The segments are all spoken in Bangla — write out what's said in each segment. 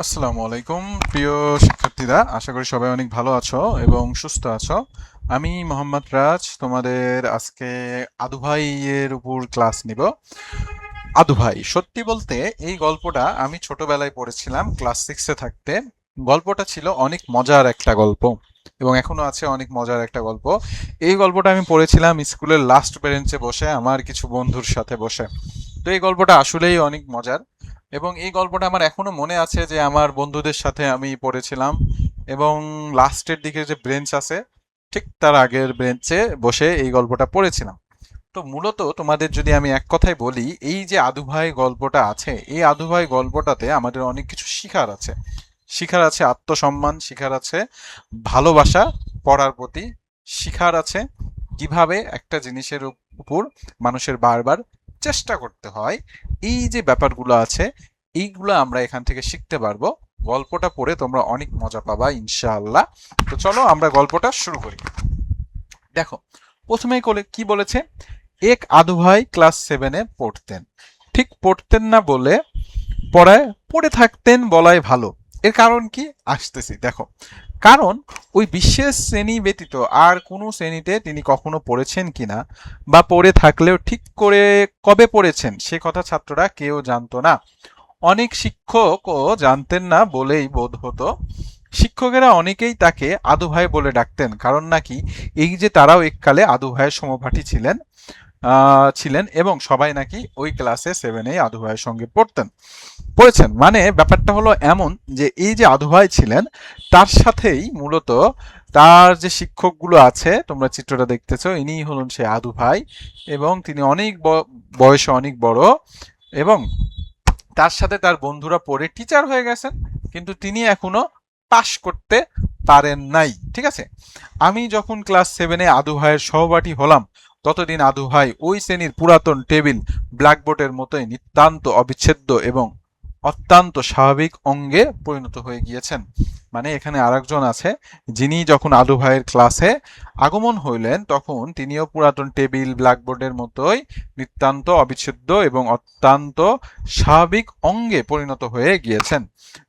আসসালামু আলাইকুম প্রিয় শিক্ষার্থীরা, আশা করি সবাই অনেক ভালো আছো এবং সুস্থ আছো। আমি মোহাম্মদ রাজ তোমাদের আজকে আদু ভাই এর উপর ক্লাস নিব। আদু ভাই, সত্যি বলতে এই গল্পটা আমি ছোটবেলায় পড়েছিলাম ক্লাস 6-এ থাকতে। গল্পটা ছিল অনেক মজার একটা গল্প এবং এখনো আছে অনেক মজার একটা গল্প। এই গল্পটা আমি পড়েছিলাম স্কুলের লাস্ট বেঞ্চে বসে আমার কিছু বন্ধুর সাথে বসে। তো এই গল্পটা আসলেই অনেক মজার এবং এই গল্পটা আমার এখনো মনে আছে যে আমার বন্ধুদের সাথে আমি পড়েছিলাম এবং লাস্টের দিকে যে ব্রেঞ্চ আছে ঠিক তার আগের বেঞ্চে বসে এই গল্পটা পড়েছিলাম। তো মূলত তোমাদের যদি আমি এক কথায় বলি, এই যে আদু ভাই গল্পটা আছে, এই আদু ভাই গল্পটাতে আমাদের অনেক কিছু শিখার আছে। শিখার আছে আত্মসম্মান, শিখার আছে ভালোবাসা পড়ার প্রতি, শিখার আছে কিভাবে একটা জিনিসের উপর মানুষের বারবার চেষ্টা করতে হয়। এই যে ব্যাপারগুলো আছে, এইগুলো আমরা এখান থেকে শিখতে পারবো। গল্পটা পড়ে তোমরা অনেক মজা পাবা ইনশাআল্লাহ। তো চলো আমরা গল্পটা শুরু করি। দেখো, প্রথমেই কি বলেছে, এক আদু ভাই ক্লাস 7-এ পড়তেন। ঠিক পড়তেন না বলে পড়ায় পড়ে থাকতেন বলাই ভালো। এর কারণ কি, আসতেছি দেখো। কারণ ওই বিশেষ শ্রেণী ব্যতীত আর কোনো শ্রেণীতে তিনি কখনো পড়েছেন কিনা বা পড়ে থাকলেও ঠিক করে কবে পড়েছেন সে কথা ছাত্ররা কেউ জানতো না। অনেক শিক্ষকও জানতেন না বলেই বোধ হতো। শিক্ষকেরা অনেকেই তাকে আদু ভাই বলে ডাকতেন, কারণ নাকি এই যে তারাও এককালে আদু ভাইয়ের সমপাঠী ছিলেন এবং সবাই নাকি ওই ক্লাসে 7-এ আদু ভাইয়ের সঙ্গে পড়েছেন। মানে ব্যাপারটা হলো এমন যে এই যে আদু ভাই ছিলেন তার সাথেই মূলত তার যে শিক্ষকগুলো আছে, তোমরা চিত্রটা দেখতেছো, ইনি হলেন সে আদু ভাই এবং তিনি অনেক বয়সে অনেক বড় এবং তার সাথে তার বন্ধুরা পড়ে টিচার হয়ে গেছেন, কিন্তু তিনি এখনো পাশ করতে পারেন নাই। ঠিক আছে, আমি যখন ক্লাস 7-এ আদু ভাইয়ের সহপাঠী হলাম ততদিন আদু ভাই ওই শ্রেণীর পুরাতন টেবিল ব্ল্যাকবোর্ডের মতোই নিতান্ত অবিচ্ছেদ্য এবং অত্যন্ত স্বাভাবিক অঙ্গে পরিণত হয়ে গিয়েছেন। মানে এখানে আরেকজন আছে, যিনি যখন আদু ভাইয়ের ক্লাসে আগমন হইলেন তখন তিনিও পুরাতন টেবিল ব্ল্যাকবোর্ডের মতোই নিতান্ত অবিচ্ছেদ্য এবং অত্যন্ত স্বাভাবিক অঙ্গে পরিণত হয়ে গিয়েছেন।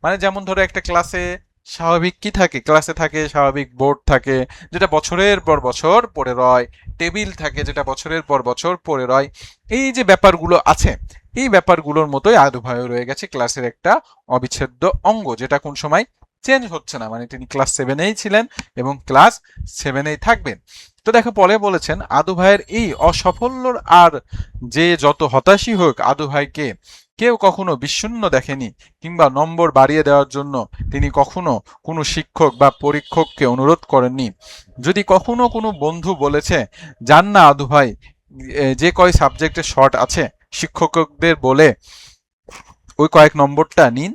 মানে যেমন ধরো একটা ক্লাসে স্বাভাবিক কি থাকে, ক্লাসে থাকে স্বাভাবিক বোর্ড থাকে যেটা বছরের পর বছর পড়ে রয়, টেবিল থাকে যেটা বছরের পর বছর পড়ে রয়। এই যে ব্যাপারগুলো আছে, এই ব্যাপারগুলোর মতোই আদু ভাইও রয়ে গেছে ক্লাসের একটা অবিচ্ছেদ্য অঙ্গ, যেটা কোন সময় চেঞ্জ হচ্ছে না। মানে তিনি ক্লাস 7-এই ছিলেন এবং ক্লাস 7-এই থাকবেন। তো দেখো পরে বলেছেন, আদু ভাইয়ের এই অসাফল্যর আর যে যত হতাশই হোক, আদু ভাইকে কেউ কখনো বিষণ্ণ দেখেনি কিংবা নম্বর বাড়িয়ে দেওয়ার জন্য তিনি কখনো কোনো শিক্ষক বা পরীক্ষককে অনুরোধ করেননি। যদি কখনো কোনো বন্ধু বলেছে, যান না আদু ভাই, যে কয় সাবজেক্টে শর্ট আছে শিক্ষকদের বলে ওই কয়েক নম্বরটা নিন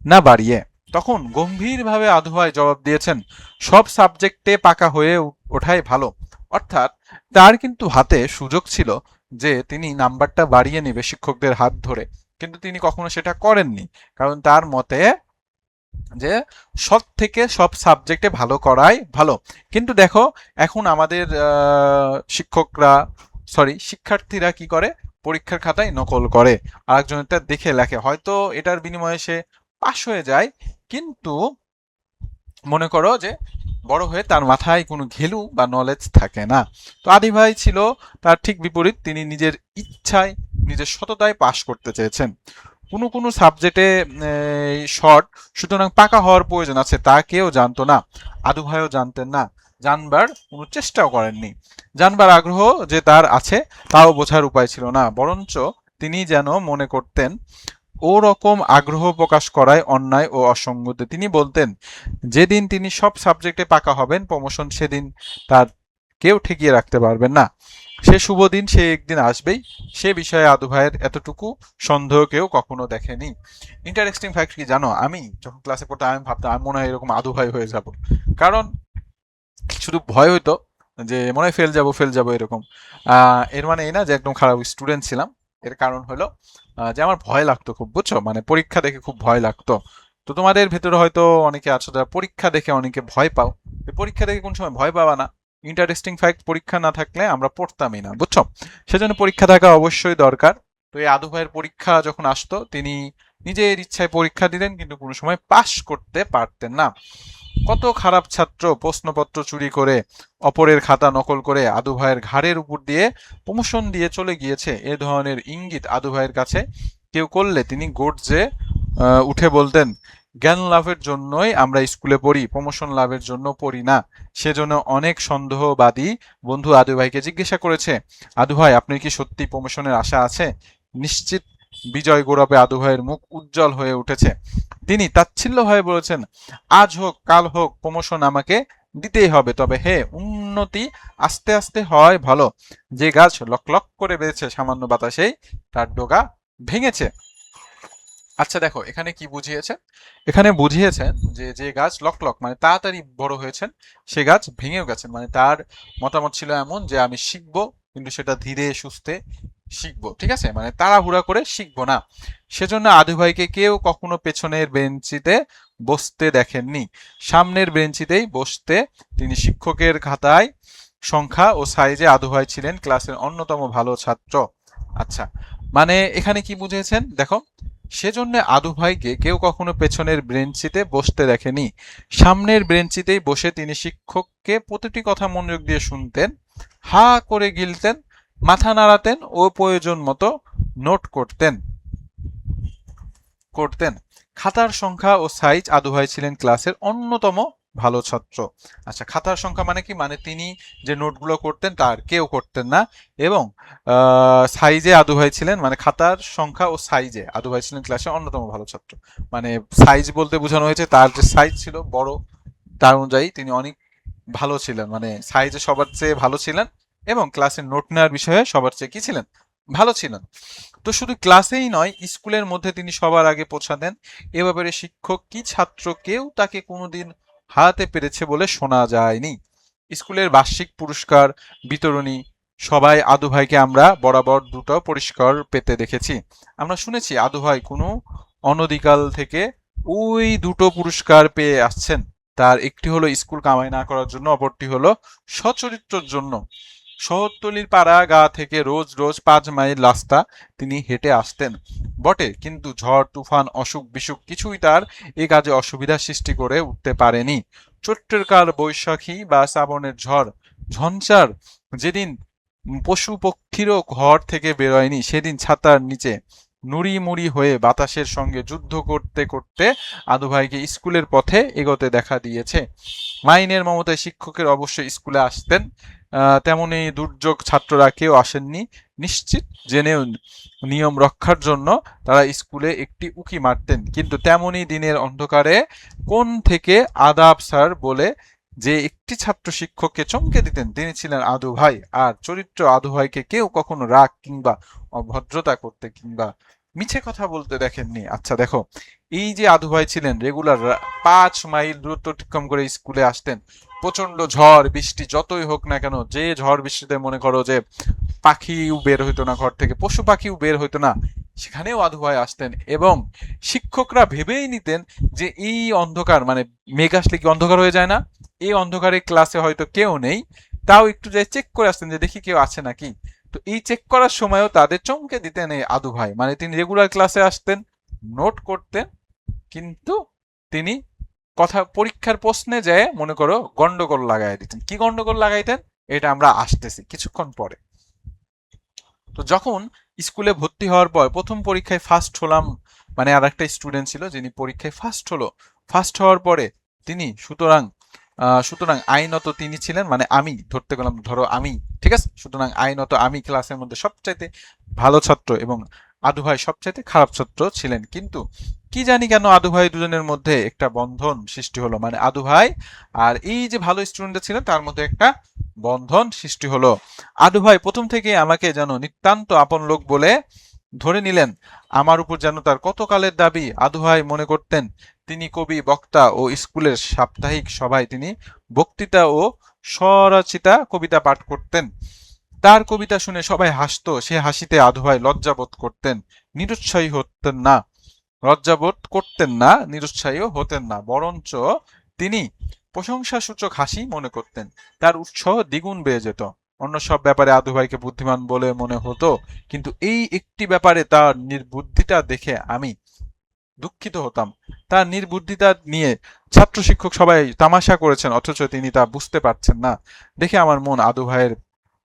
না বাড়িয়ে, তখন গম্ভীরভাবে আদু ভাই জবাব দিয়েছেন, সব সাবজেক্টে পাকা হয়ে ওঠাই ভালো। অর্থাৎ তার কিন্তু হাতে সুযোগ ছিল যে তিনি নাম্বারটা বাড়িয়ে নেবে শিক্ষকদের হাত ধরে, কিন্তু তিনি কখনো সেটা করেননি। কারণ তার মতে যে সব থেকে সব সাবজেক্টে ভালো করাই ভালো। কিন্তু দেখো, এখন আমাদের শিক্ষার্থীরা কি করে, পরীক্ষার খাতায় নকল করে, আরেকজনেরটা দেখে লেখে, হয়তো এটার বিনিময়ে সে পাশ হয়ে যায়, কিন্তু মনে করো যে বড় হয়ে তার মাথায় কোনো ঘেলু বা নলেজ থাকে না। তো আদি ভাই ছিল তার ঠিক বিপরীত, তিনি নিজের ইচ্ছায় নিজের সততায় পাশ করতে চেয়েছেন। কোনো কোনো সাবজেক্টে শর্ট, সুতরাং পাকা হওয়ার প্রয়োজন আছে তা কেউ জানতো না, আদু ভাইও জানতেন না, জানবার কোনো চেষ্টাও করেননি। জানবার আগ্রহ যে তার আছে তাও বোঝার উপায় ছিল না, বরঞ্চ তিনি যেন মনে করতেন ও রকম আগ্রহ প্রকাশ করায় অন্যায় ও অসঙ্গত। তিনি বলতেন, যেদিন তিনি সব সাবজেক্টে পাকা হবেন প্রমোশন, সেদিন তার কেউ ঠেকিয়ে রাখতে পারবেন না। সে শুভ দিন সে একদিন আসবেই, সে বিষয়ে আদু ভাইয়ের এতটুকু সন্দেহ কেউ কখনো দেখেনি। ইন্টারেস্টিং ফ্যাক্ট কি জানো, আমি যখন ক্লাসে পড়তাম আমি ভাবতাম আমি মনে হয় এরকম আদু ভাই হয়ে যাব। কারণ শুধু ভয় হইতো যে মনে হয় ফেল যাবো এরকম। এর মানে এই না যে একদম খারাপ স্টুডেন্ট ছিলাম। এর কারণ হলো যে আমার ভয় লাগতো খুব, বুঝছো, মানে পরীক্ষা দেখে খুব ভয় লাগতো। তো তোমাদের ভেতরে হয়তো অনেকে আছো যারা পরীক্ষা দেখে অনেকে ভয় পাও। পরীক্ষা দেখে কোন সময় ভয় পাবা না। ইন্টারেস্টিং ফ্যাক্ট, পরীক্ষা না থাকলে আমরা পড়তামই না, বুঝছো। সেজন্য পরীক্ষা থাকা অবশ্যই দরকার। তো এই আদু ভাইয়ের পরীক্ষা যখন আসতো তিনি নিজের ইচ্ছায় পরীক্ষা দিতেন কিন্তু কোনো সময় পাশ করতে পারতেন না। কত খারাপ ছাত্র প্রশ্নপত্র চুরি করে, অপরের খাতা নকল করে আদু ভাইয়ের ঘাড়ের উপর দিয়ে প্রমোশন দিয়ে চলে গিয়েছে। এ ধরনের ইঙ্গিত আদু ভাইয়ের কাছে কেউ করলে তিনি গর্জে উঠে বলতেন, জ্ঞান লাভের জন্যই আমরা স্কুলে পড়ি, প্রমোশন লাভের জন্য পড়ি না। সেজন্য অনেক সন্দেহবাদী বন্ধু আদু ভাইকে জিজ্ঞাসা করেছে, আদু ভাই আপনার কি সত্যি প্রমোশনের আশা আছে? নিশ্চিত বিজয় গৌরবে আদু ভাইয়ের মুখ উজ্জ্বল হয়ে উঠেছে। তিনি তাচ্ছিল্য হয়ে বলেছেন, আজ হোক কাল হোক প্রমোশন আমাকে দিতেই হবে, তবে হে উন্নতি আস্তে আস্তে হয় ভালো। যে গাছ লক লক করে বেড়েছে সামান্য বাতাসেই তার ডগা ভেঙেছে। আচ্ছা দেখো এখানে কি বুঝিয়েছে, এখানে বুঝিয়েছেন যে যে গাছ লক লক মানে তাড়াতাড়ি বড় হয়েছেন, সে গাছ ভেঙেও গেছেন। মানে তার মতামত ছিল এমন যে আমি শিখবো কিন্তু সেটা ধীরে সুস্থে শিখবো, ঠিক আছে, মানে তাড়াহুড়া করে শিখবো না। সেজন্য আদু ভাইকে কেউ কখনো পেছনের বেঞ্চিতে বসতে দেখেননি, সামনের বেঞ্চিতেই বসতে। তিনি শিক্ষকের খাতায় সংখ্যা ও সাইজে আদু ভাই ছিলেন ক্লাসের অন্যতম ভালো ছাত্র। আচ্ছা, মানে এখানে কি বুঝিয়েছেন দেখো, সেজন্য আদু ভাইকে কেউ কখনো পেছনের বেঞ্চিতে বসতে দেখেনি, সামনের বেঞ্চিতেই বসে তিনি শিক্ষককে প্রতিটি কথা মনোযোগ দিয়ে শুনতেন, হা করে গিলতেন, মাথা নাড়াতেন ও প্রয়োজন মতো নোট করতেন করতেন খাতার সংখ্যা ও সাইজ আদু ভাই ছিলেন ক্লাসের অন্যতম ভালো ছাত্র। আচ্ছা, খাতার সংখ্যা মানে কি, মানে তিনি যে নোটগুলো করতেন তার কেউ করতেন না, এবং সাইজে আদু ভাই ছিলেন, মানে খাতার সংখ্যা ও সাইজে আদু ভাই ছিলেন ক্লাসের অন্যতম ভালো ছাত্র। মানে সাইজ বলতে বোঝানো হয়েছে তার যে সাইজ ছিল বড়, তার অনুযায়ী তিনি অনেক ভালো ছিলেন, মানে সাইজে সবার চেয়ে ভালো ছিলেন, এবং ক্লাসের নোট নেওয়ার বিষয়ে সবার চেয়ে কি ছিলেন, ভালো ছিলেন। তো শুধু ক্লাসেই নয়, স্কুলের মধ্যে তিনি সবার আগে পৌঁছাতেন। এ ব্যাপারে শিক্ষক কি ছাত্র কেউ তাকে কোনোদিন হারাতে পেরেছে বলে শোনা যায়নি। স্কুলের বার্ষিক পুরস্কার বিতরণী সবাই আদু ভাইকে আমরা বরাবর দুটো পুরস্কার পেতে দেখেছি। আমরা শুনেছি আদু ভাই কোনো অনধিকাল থেকে ওই দুটো পুরস্কার পেয়ে আসছেন। তার একটি হলো স্কুল কামাই না করার জন্য, অপরটি হলো সচরিত্রের জন্য। শহরতলির পাড়া গা থেকে রোজ রোজ 5 মাইল রাস্তা তিনি হেঁটে আসতেন বটে, কিন্তু ঝড় তুফান অসুখ বিসুখ কিছুই তার এ কাজে অসুবিধা সৃষ্টি করে উঠতে পারেনি। চৈত্রের কাল বৈশাখী বা শ্রাবণের ঝড় ঝঞ্ঝার যেদিন পশু পক্ষীরও ঘর থেকে বেরোয়নি, সেদিন ছাতার নিচে নুড়ি মুড়ি হয়ে বাতাসের সঙ্গে যুদ্ধ করতে করতে আদু ভাইকে স্কুলের পথে এগোতে দেখা দিয়েছে। মাইনের মমতায় শিক্ষকের অবশ্যই স্কুলে আসতেন, তেমনি দুর্যোগ ছাত্ররা কেউ আসেননি নিশ্চিত জেনেও নিয়ম রক্ষার জন্য তারা স্কুলে একটি উকি মারতেন, কিন্তু তেমনি দিনের অন্ধকারে কোণ থেকে আদাব স্যার বলে যে একটি ছাত্র শিক্ষককে চমকে দিতেন তিনি ছিলেন আদু ভাই। আর চরিত্র আদু ভাইকে কেউ কখনো রাগ কিংবা অভদ্রতা করতে কিংবা মিছে কথা বলতে দেখেননি। আচ্ছা দেখো, এই যে আদু ভাই ছিলেন রেগুলার 5 মাইল দূরত্ব অতিক্রম করে স্কুলে আসতেন। প্রচন্ড ঝড় বৃষ্টি যতই হোক না কেন, যে ঝড় বৃষ্টিতে মনে করো যে পাখিও বের হইতো না ঘর থেকে, পশু পাখিও বের হইতো না, সেখানেও আদু ভাই আসতেন। এবং শিক্ষকরা ভেবেই নিতেন যে এই অন্ধকার মানে মেঘ আসলে কি অন্ধকার হয়ে যায় না, এই অন্ধকারে ক্লাসে হয়তো কেউ নেই, তাও একটু যাই চেক করে আসতেন যে দেখি কেউ আছে নাকি। তো এই চেক করার সময়ও তাদের চমকে দিতেন এই আদু ভাই, মানে তিনি রেগুলার ক্লাসে আসতেন, নোট করতেন, কিন্তু তিনি কথা পরীক্ষার প্রশ্নে যায় মনে করো গন্ডগোল লাগাই দিতেন। কি গন্ডগোল লাগাইতেন এটা আমরা আসতেছি কিছুক্ষণ পরে। তো যখন স্কুলে ভর্তি হওয়ার পর প্রথম পরীক্ষায় ফার্স্ট হলাম, মানে আর একটা স্টুডেন্ট ছিল যিনি পরীক্ষায় ফার্স্ট হলো, ফার্স্ট হওয়ার পরে তিনি সুতরাং আইনত তিনি ছিলেন, মানে আমি ধরতে গেলাম, ধরো আমি, ঠিক আছে, সুতরাং আইনত আমি ক্লাসের মধ্যে সবচাইতে ভালো ছাত্র এবং আদু ভাই সবচাইতে খারাপ ছাত্র ছিলেন। কিন্তু কি জানি কেন আদু ভাই দুজনের মধ্যে একটা বন্ধন সৃষ্টি হলো, মানে আদু ভাই আর এই যে ভালো স্টুডেন্টটা ছিলেন তার মধ্যে একটা বন্ধন সৃষ্টি হলো। আদু ভাই প্রথম থেকে আমাকে যেন নিতান্ত আপন লোক বলে ধরে নিলেন। আমার উপর যেন তার কত কালের দাবি। আদু ভাই মনে করতেন তিনি কবি, বক্তা ও স্কুলের সাপ্তাহিক সভায় তিনি বক্তৃতা ও স্বরচিতা কবিতা পাঠ করতেন। তার কবিতা শুনে সবাই হাসতো, সে হাসিতে আদু ভাই লজ্জাবোধ করতেন, নিরুৎসাহী হতেন না, লজ্জাবোধ করতেন না, নিরুৎসাহীও হতেন না, বরঞ্চ তিনি প্রশংসাসূচক হাসি মনে করতেন। তার উৎসাহ দ্বিগুণ বেড়ে যেত। অন্য সব ব্যাপারে আদু ভাইকে বুদ্ধিমান বলে মনে হতো, কিন্তু এই একটি ব্যাপারে তার নির্বুদ্ধিতা দেখে আমি দুঃখিত হতাম। তার নির্বুদ্ধিতা নিয়ে ছাত্র শিক্ষক সবাই তামাশা করেছেন, অথচ তিনি তা বুঝতে পারছেন না দেখে আমার মন আদু ভাইয়ের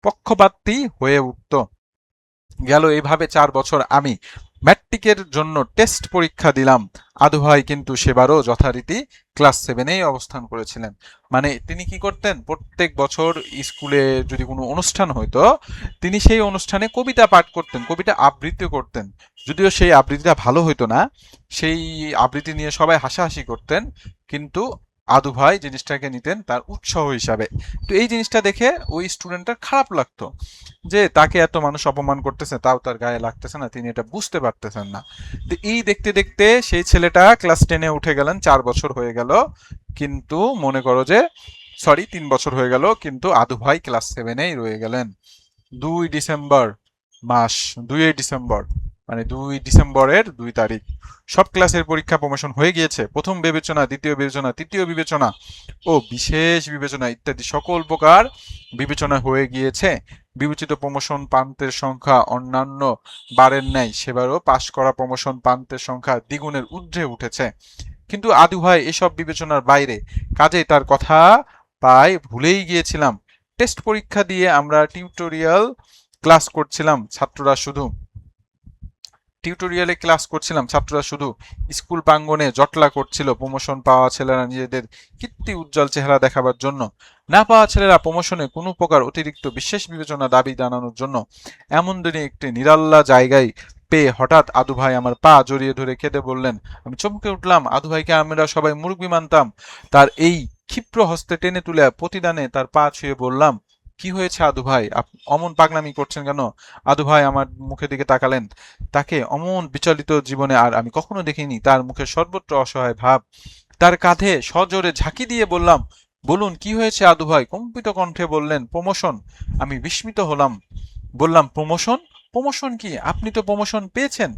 পক্ষপাতী হয়ে উঠত। গেল এইভাবে 4 বছর আমি ম্যাট্রিকের জন্য টেস্ট পরীক্ষা দিলাম। আদু ভাই কিন্তু সেবারও যথারীতি ক্লাস 7-এই অবস্থান করেছিলেন। মানে তিনি কি করতেন, প্রত্যেক বছর স্কুলে যদি কোনো অনুষ্ঠান হইতো, তিনি সেই অনুষ্ঠানে কবিতা পাঠ করতেন, কবিতা আবৃত্তি করতেন। যদিও সেই আবৃত্তিটা ভালো হইতো না, সেই আবৃত্তি নিয়ে সবাই হাসাহাসি করতেন, কিন্তু আদু ভাই জিনিসটাকে নিতেন তার উৎসাহ হিসাবে। তো এই জিনিসটা দেখে ওই স্টুডেন্টটার খারাপ লাগতো যে তাকে এত মানুষ অপমান করতেছে, তাও তার গায়ে লাগতেছে না, তিনি এটা বুঝতে পারতেছেন না। তো এই দেখতে দেখতে সেই ছেলেটা ক্লাস 10-এ উঠে গেলেন, 4 বছর হয়ে গেল, কিন্তু মনে করো যে, সরি 3 বছর হয়ে গেল, কিন্তু আদু ভাই ক্লাস 7-এই রয়ে গেলেন। 2 ডিসেম্বর মাস, 2 ডিসেম্বর, মানে 2 ডিসেম্বরের 2 তারিখ সব ক্লাসের পরীক্ষা প্রমোশন হয়ে গিয়েছে। প্রথম বিবেচনা, দ্বিতীয় বিবেচনা, তৃতীয় বিবেচনা ও বিশেষ বিবেচনা ইত্যাদি সকল প্রকার বিবেচনা হয়ে গিয়েছে। বিবেচিত প্রমোশন প্রান্তের সংখ্যা অন্যান্য বারের ন্যায় সেবারও পাশ করা প্রমোশন প্রান্তের সংখ্যা দ্বিগুণের ঊর্ধ্বে উঠেছে। কিন্তু আদু ভাই এসব বিবেচনার বাইরে, কাজেই তার কথা প্রায় ভুলেই গিয়েছিলাম। টেস্ট পরীক্ষা দিয়ে আমরা ক্লাস করছিলাম ছাত্ররা শুধু টিউটোরিয়ালে ক্লাস করছিলাম ছাত্ররা শুধু স্কুল প্রাঙ্গণে জটলা করছিল প্রমোশন পাওয়া ছেলেরা নিজেদের কীর্তি উজ্জ্বল চেহারা দেখাবার জন্য, না পাওয়া ছেলেরা প্রমোশনে কোনো প্রকার অতিরিক্ত বিশেষ বিবেচনা দাবি জানানোর জন্য। এমন দিনে একটি নিরাল্লা জায়গায় পেয়ে হঠাৎ আদু ভাই আমার পা জড়িয়ে ধরে কেঁদে বললেন। আমি চমকে উঠলাম। আদু ভাইকে আমরা সবাই মুরব্বি মানতাম, তার এই ক্ষিপ্র হস্তে টেনে তুলে প্রতিদানে তার পা ছুঁয়ে বললাম, কি হয়েছে আদু ভাই, অমন পাগলামি করছেন কেন? আদু ভাই আমার মুখের দিকে তাকালেন। তাকে অমন বিচলিত জীবনে আর আমি কখনো দেখিনি। তার মুখে সর্বত্র অসহায় ভাব। তার কাঁধে সজোরে ঝাঁকি দিয়ে বললাম, বলুন কি হয়েছে আদু ভাই? কম্পিত কণ্ঠে বললেন, প্রমোশন। আমি বিস্মিত হলাম, বললাম, প্রমোশন? প্রমোশন কি? আপনি তো প্রমোশন পেয়েছেন।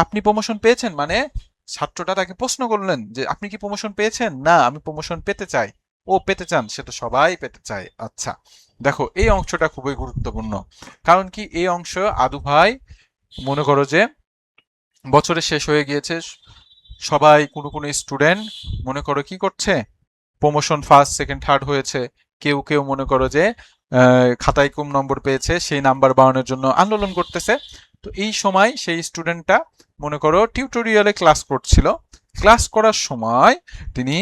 আপনি প্রমোশন পেয়েছেন মানে? ছাত্রটা তাকে প্রশ্ন করলেন যে আপনি কি প্রমোশন পেয়েছেন? না, আমি প্রমোশন পেতে চাই। ও, পেতে চান? সে তো সবাই পেতে চায়। আচ্ছা, দেখো এই অংশটা খুবই গুরুত্বপূর্ণ। কারণ কি, এই অংশ আদু ভাই মনে করো যে বছরের শেষ হয়ে গিয়েছে, সবাই কোনো কোনো স্টুডেন্ট মনে করো কি করছে, প্রমোশন ফার্স্ট সেকেন্ড থার্ড হয়েছে। কেউ কেউ মনে করো যে খাতায় কম নম্বর পেয়েছে, সেই নাম্বার বাড়ানোর জন্য আন্দোলন করতেছে। তো এই সময় সেই স্টুডেন্টটা মনে করো টিউটোরিয়ালে ক্লাস করছিল। ক্লাস করার সময় তিনি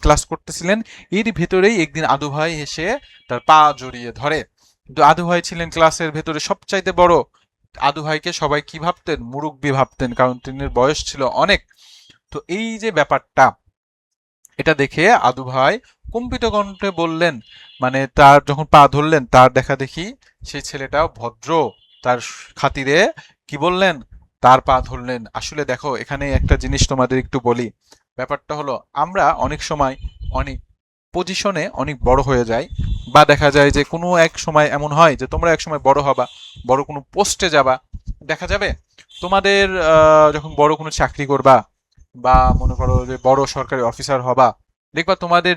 ক্লাস করতেছিলেন, এর ভেতরেই একদিন আদু ভাই এসে তার পা জড়িয়ে ধরে। কিন্তু আদু ভাই ছিলেন ক্লাসের ভেতরে সবচাইতে বড়। আদু ভাইকে সবাই কি ভাবতেন? মুরুব্বি ভাবতেন, কারণ তিনি বয়স ছিল অনেক। তো এই যে ব্যাপারটা, এটা দেখে আদু ভাই কম্পিত কণ্ঠে বললেন, মানে তার যখন পা ধরলেন, তার দেখা দেখি সেই ছেলেটাও ভদ্র, তার খাতিরে কি বললেন, তার পা ধরলেন। আসলে দেখো, এখানে একটা জিনিস তোমাদের একটু বলি। ব্যাপারটা হলো, আমরা অনেক সময় অনেক পজিশনে অনেক বড় হয়ে যাই, বা দেখা যায় যে কোনো এক সময় এমন হয় যে তোমরা এক সময় বড় হবা, বড় কোনো পোস্টে যাবা। দেখা যাবে তোমাদের যখন বড় কোনো চাকরি করবা, বা মনে করো যে বড় সরকারি অফিসার হবা, দেখবা তোমাদের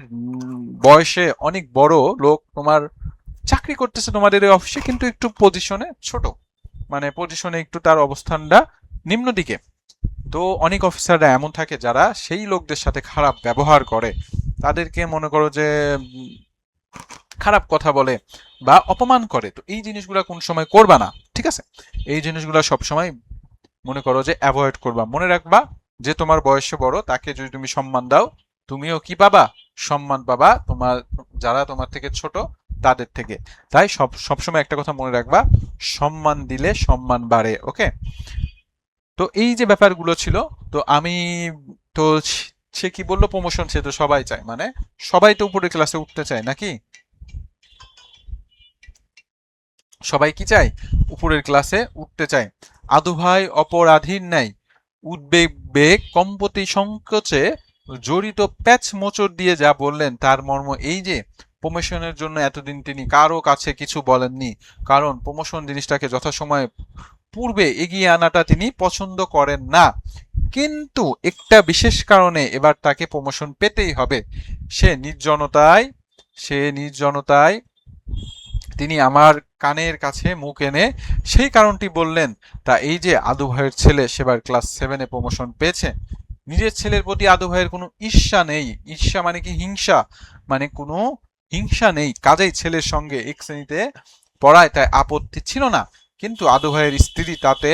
বয়সে অনেক বড় লোক তোমার চাকরি করতেছে তোমাদের এই অফিসে, কিন্তু একটু পজিশনে ছোট, মানে পজিশনে একটু তার অবস্থানটা নিম্ন দিকে। তো অনেক অফিসাররা এমন থাকে যারা সেই লোকদের সাথে খারাপ ব্যবহার করে, তাদেরকে মনে করো যে খারাপ কথা বলে বা অপমান করে। তো এই জিনিসগুলো কোন সময় করবা না, ঠিক আছে? এই জিনিসগুলো সবসময় মনে করো যে অ্যাভয়েড করবা। মনে রাখবা যে তোমার বয়সে বড় তাকে যদি তুমি সম্মান দাও, তুমিও কি পাবা? সম্মান পাবা তোমার যারা তোমার থেকে ছোট তাদের থেকে। তাই সবসময় একটা কথা মনে রাখবা, সম্মান দিলে সম্মান বাড়ে। ওকে? তো এই যে ব্যাপারগুলো ছিল, তো আমি তো সে কি বললো, প্রমোশন সে তো সবাই চায়, মানে সবাই তো উপরের ক্লাসে উঠতে চায় নাকি? সবাই কি চায়? উপরের ক্লাসে উঠতে চায়। আদু ভাই অপরাধীর ন্যায় উদ্বেগ বেগ কম্পতি সংকোচে জড়িত প্যাচ মোচড় দিয়ে যা বললেন, তার মর্ম এই যে প্রমোশনের জন্য এতদিন তিনি কারো কাছে কিছু বলেননি, কারণ প্রমোশন জিনিসটাকে যথাসময়ে পূর্বে এগিয়ে আনাটা তিনি পছন্দ করেন না। কিন্তু একটা বিশেষ কারণে এবার তাকে প্রমোশন পেতেই হবে। সে নির্জনতায় সে নির্জনতায় তিনি আমার কানের কাছে মুখ এনে সেই কারণটি বললেন। তা এই যে আদু ভাইয়ের ছেলে সেবার ক্লাস 7-এ প্রমোশন পেয়েছে, নিজের ছেলের প্রতি আদু ভাইয়ের কোনো ঈর্ষা নেই। ঈর্ষা মানে কি? হিংসা। মানে কোনো হিংসা নেই, কাজেই ছেলের সঙ্গে এক শ্রেণীতে পড়ায় তাই আপত্তি ছিল না। কিন্তু আদু ভাইয়ের স্ত্রী তাতে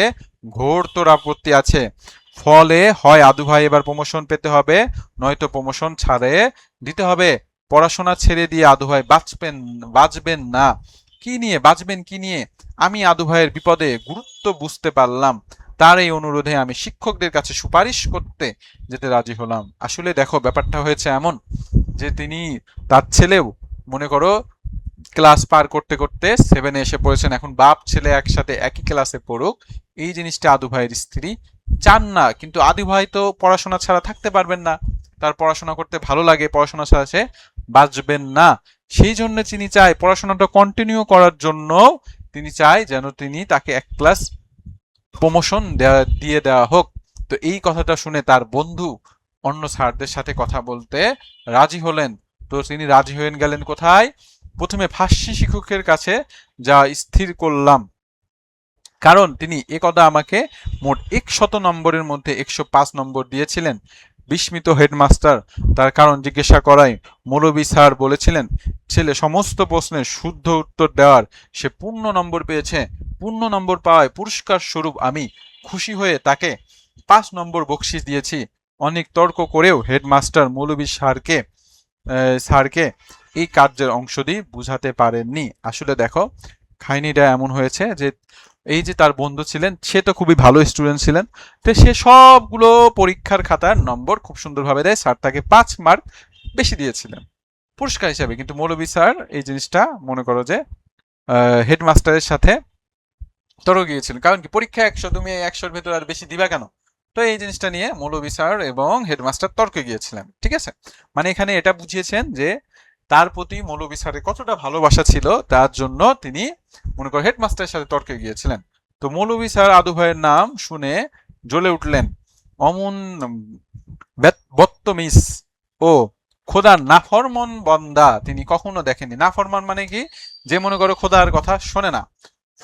ঘোরতর আপত্তি আছে। ফলে হয় আদু ভাই এবার প্রমোশন পেতে হবে, নয়তো প্রমোশন ছাড়ে দিতে হবে। পড়াশোনা ছেড়ে দিয়ে আদু ভাই বাঁচবেন না। কি নিয়ে বাঁচবেন, কি নিয়ে? আমি আদু ভাইয়ের বিপদে গুরুত্ব বুঝতে পারলাম। তার এই অনুরোধে আমি শিক্ষকদের কাছে সুপারিশ করতে যেতে রাজি হলাম। আসলে দেখো, ব্যাপারটা হয়েছে এমন যে তিনি, তার ছেলেও মনে করো ক্লাস পার করতে করতে 7-এ এসে পড়েছেন। এখন বাপ ছেলে একসাথে একই ক্লাসে পড়ুক, এই জিনিসটা আদু ভাইয়ের স্ত্রী চান না। কিন্তু আদু ভাই তো পড়াশোনা ছাড়া থাকতে পারবেন না, তার পড়াশোনা করতে ভালো লাগে, পড়াশোনা ছাড়া সে বাঁচবেন না। সেই জন্য তিনি চায় পড়াশোনাটা কন্টিনিউ করার জন্য, তিনি চায় যেন তিনি তাকে এক ক্লাস প্রমোশন দিয়ে দেওয়া হোক। তো এই কথাটা শুনে তার বন্ধু অন্য স্যারদের সাথে কথা বলতে রাজি হলেন। তো তিনি রাজি হয়ে গেলেন কোথায়? প্রথমে ফার্সি শিক্ষকের কাছে যা স্থির করলাম, কারণ তিনি একদা আমাকে মোট 100 নম্বরের মধ্যে 105 নম্বর দিয়েছিলেন। বিস্মিত হেডমাস্টার তার কারণ জিজ্ঞাসা করায় মৌলভী স্যার বলেছিলেন, ছেলে সমস্ত প্রশ্নের শুদ্ধ উত্তর দেওয়ার সে পূর্ণ নম্বর পেয়েছে। পূর্ণ নম্বর পাওয়ায় পুরস্কার স্বরূপ আমি খুশি হয়ে তাকে 5 নম্বর বকশিস দিয়েছি। অনেক তর্ক করেও হেডমাস্টার মৌলভী স্যারকে এই কার্যের অংশ দিয়ে বুঝাতে পারেননি। আসলে দেখো, কাহিনীটা এমন হয়েছে যে এই যে তার বন্ধু ছিলেন, সে তো খুবই ভালো স্টুডেন্ট ছিলেন। তো সে সবগুলো পরীক্ষার খাতার নম্বর খুব সুন্দরভাবে দেয়, স্যার তাকে 5 মার্ক বেশি দিয়েছিলেন পুরস্কার হিসাবে। কিন্তু মৌলভী স্যার এই জিনিসটা মনে করো যে হেডমাস্টারের সাথে তর্ক গিয়েছিলেন। কারণ কি, পরীক্ষা 100, তুমি 100-র ভেতর আর বেশি দিবা কেন? তো এই জিনিসটা নিয়ে মৌলভী স্যার এবং হেডমাস্টার তর্কে গিয়েছিলেন। ঠিক আছে, মানে এখানে এটা বুঝিয়েছেন যে তার প্রতি মৌলভী স্যারের কতটা ভালোবাসা ছিল, তার জন্য তিনি মনে করো হেডমাস্টারের সাথে তর্কে গিয়েছিলেন। তো মৌলভী স্যার আদু ভাইয়ের নাম শুনে জ্বলে উঠলেন। অমন বত্তমিজ ও খোদার নাফরমান বান্দা তিনি কখনো দেখেননি। নাফরমান মানে কি? যে মনে করো খোদার কথা শোনে না।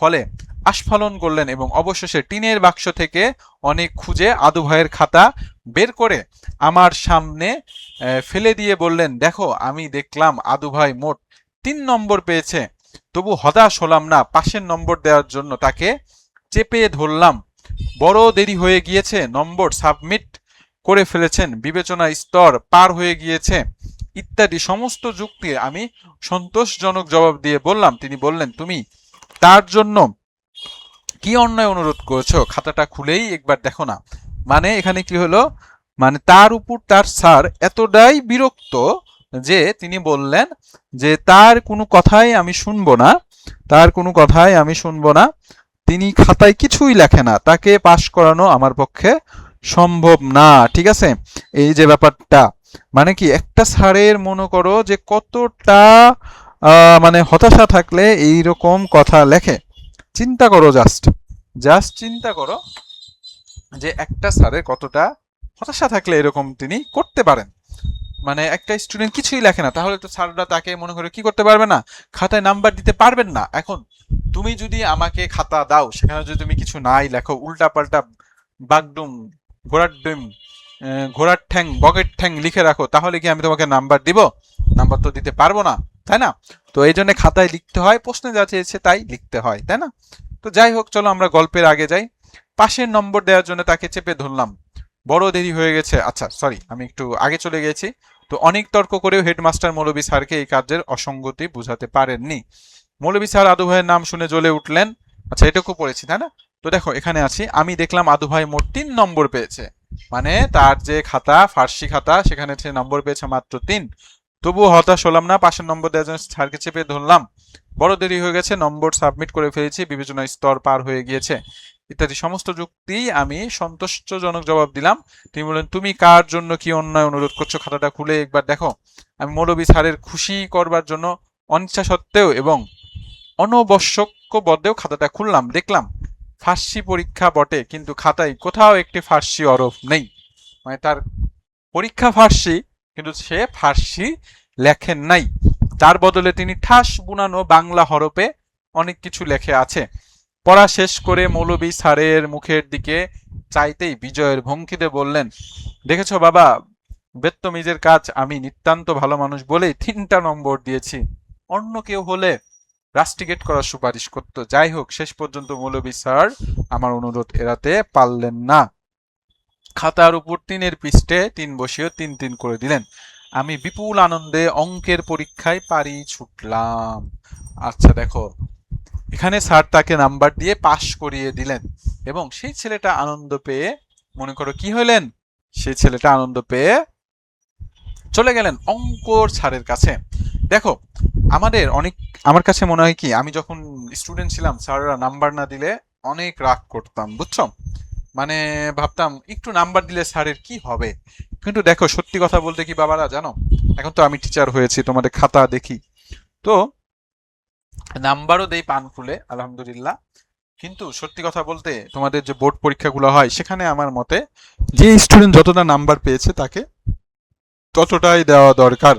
ফলে আস্ফালন করলেন এবং অবশেষে টিনের বাক্স থেকে অনেক খুঁজে আদু ভাইয়ের খাতা বের করে আমার সামনে ফেলে দিয়ে বললেন, দেখো আমি দেখলাম আদু ভাই মোট 3 নম্বর পেয়েছে। তবু হতাশ হলাম না, পাশের নম্বর দেওয়ার জন্য তাকে চেপে ধরলাম। বড় দেরি হয়ে গিয়েছে, নম্বর সাবমিট করে ফেলেছেন, বিবেচনা স্তর পার হয়ে গিয়েছে, ইত্যাদি সমস্ত যুক্তি আমি সন্তোষজনক জবাব দিয়ে বললাম। তিনি বললেন, তুমি তার জন্য কি অন্যায় অনুরোধ করেছো? খাতাটা খুলেই একবার দেখো না। মানে এখানে কি হলো, মানে তার উপর তার স্যার এতটাই বিরক্ত যে তিনি বললেন যে তার কোনো কথাই আমি শুনবো না, তার কোনো কথাই আমি শুনবো না। তিনি খাতায় কিছুই লেখে না, তাকে পাশ করানো আমার পক্ষে সম্ভব না। ঠিক আছে, এই যে ব্যাপারটা, মানে কি একটা স্যারের মনে করো যে কতটা মানে হতাশা থাকলে এই রকম কথা লেখে। চিন্তা করো, জাস্ট জাস্ট চিন্তা করো যে একটা স্যারের কতটা হতাশা থাকলে এরকম তিনি করতে পারেন। মানে একটা স্টুডেন্ট কিছুই লেখে না, তাহলে তো স্যাররা তাকে মনে করে কি করতে পারবে না, খাতায় নাম্বার দিতে পারবেন না। এখন তুমি যদি আমাকে খাতা দাও, সেখানে যদি তুমি কিছু নাই লেখো, উল্টা পাল্টা বাগডুম, ঘোড়ার ডিম, ঘোড়ার ঠ্যাং, বগের ঠ্যাং লিখে রাখো, তাহলে কি আমি তোমাকে নাম্বার দিব? নাম্বার তো দিতে পারবো না, তাই না? তো এই জন্য খাতায় লিখতে হয়, প্রশ্নে যা চেয়েছে তাই লিখতে হয়, তাই না? তো যাই হোক, চলো আমরা গল্পের আগে যাই। পাশের নম্বর দেওয়ার জন্য তাকে চেপে ধরলাম। বড় দেরি হয়ে গেছে, আচ্ছা সরি, আমি একটু আগে চলে গেছি। তো অনেক তর্ক করেও হেডমাস্টার মৌলভী স্যারকে এই কাজের অসঙ্গতি বুঝাতে পারেননি। মৌলভী স্যার আদু ভাইয়ের নাম শুনে জ্বলে উঠলেন। আচ্ছা, এটুকু পড়েছি তাই না? তো দেখো এখানে আছি, আমি দেখলাম আদু ভাই মোট 3 নম্বর পেয়েছে। মানে তার যে খাতা, ফার্সি খাতা, সেখানে সে নম্বর পেয়েছে মাত্র 3। তবুও হতাশ হলাম না, পাশের নম্বর দেওয়ার জন্য স্যারকে চেপে ধরলাম। বড় দেরি হয়ে গেছে, নম্বর সাবমিট করে ফেলেছি, বিবেচনা স্তর পার হয়ে গিয়েছে, ইত্যাদি সমস্ত যুক্তি আমি সন্তুষ্টজনক জবাব দিলাম। তিনি বললেন, তুমি কার জন্য কি অন্যায় অনুরোধ করছো? খাতাটা খুলে একবার দেখো। আমি মৌলভী স্যারের খুশি করবার জন্য অনিচ্ছা সত্ত্বেও এবং অনবশ্যক বদেও খাতাটা খুললাম, দেখলাম ফার্সি পরীক্ষা বটে, কিন্তু খাতায় কোথাও একটি ফার্সি হরফ নেই। মানে তার পরীক্ষা ফার্সি, কিন্তু সে ফার্সি লেখেন নাই। তার বদলে তিনি ঠাস বুনানো বাংলা হরফে অনেক কিছু লেখে আছে। পড়া শেষ করে মৌলভী স্যারের মুখের দিকে চাইতেই বিজয়ের ভঙ্গিতে বললেন, দেখেছো বাবা, বেত্তমিজের কাজ আমি নিতান্ত ভালো মানুষ বলেই 3টা নম্বর দিয়েছি। অন্য কেউ হলে রাস্টিকেট করার সুপারিশ করত। যাই হোক, শেষ পর্যন্ত মৌলভী স্যার আমার অনুরোধ এড়াতে পারলেন না। খাতার উপর 3-এর পৃষ্ঠে 3 বসিয়ে 3-3 করে দিলেন। আমি বিপুল আনন্দে অঙ্কের পরীক্ষায় পারি ছুটলাম। আচ্ছা দেখো, এখানে স্যার তাকে নাম্বার দিয়ে পাশ করিয়ে দিলেন এবং সেই ছেলেটা আনন্দ পেয়ে, মনে করো কি হলেন, সেই ছেলেটা আনন্দ পেয়ে চলে গেলেন অঙ্কর স্যারের কাছে। দেখো, আমার কাছে মনে হয় কি, আমি যখন স্টুডেন্ট ছিলাম স্যাররা নাম্বার না দিলে অনেক রাগ করতাম, বুঝছো? মানে ভাবতাম একটু নাম্বার দিলে স্যারের কি হবে। কিন্তু দেখো, সত্যি কথা বলতে কি বাবারা জানো, এখন তো আমি টিচার হয়েছি, তোমাদের খাতা দেখি তো নাম্বারও দেই পান খুলে, আলহামদুলিল্লাহ। কিন্তু সত্যি কথা বলতে তোমাদের যে বোর্ড পরীক্ষাগুলো হয় সেখানে আমার মতে যে স্টুডেন্ট যতটা নাম্বার পেয়েছে তাকে ততটাই দেওয়া দরকার।